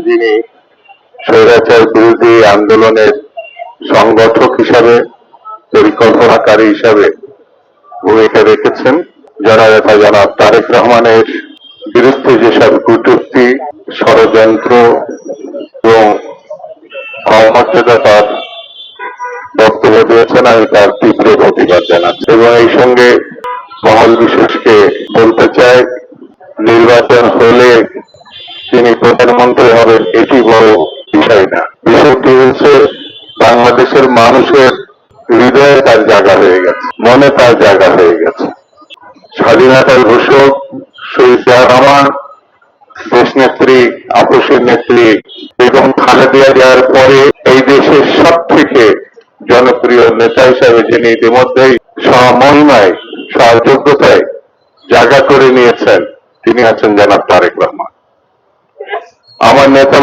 যিনি স্বৈরাচার বিরোধী আন্দোলনের সংগঠক হিসাবে, পরিকল্পনাকারী হিসাবে ভূমিকা রেখেছেন। জনাব তারেক রহমানের বিরুদ্ধে যেসব কটূক্তি, ষড়যন্ত্র এবং অমর্যাদার বক্তব্য দিয়েছেন, আমি তার তীব্র প্রতিবাদ জানাচ্ছি এবং এই সঙ্গে মহল বিশেষকে বলতে চাই, নির্বাচন হলে তিনি প্রধানমন্ত্রী হবেন এটি বড় বিষয় না। বিষয়টি হচ্ছে বাংলাদেশের মানুষের হৃদয়ে তার জায়গা হয়ে গেছে, মনে তার জায়গা হয়ে গেছে। স্বাধীনতার ঘোষক শহীদ জিয়াউর রহমান, দেশনেত্রী, আপসের নেত্রী বেগম খালেদা জিয়ার পরে এই দেশের সব থেকে জনপ্রিয় নেতা হিসাবে যিনি ইতিমধ্যেই স্বমহিমায়, স্বযোগ্যতায় জায়গা করে নিয়েছেন, তিনি আছেন জনাব তারেক রহমান। আমার নেতা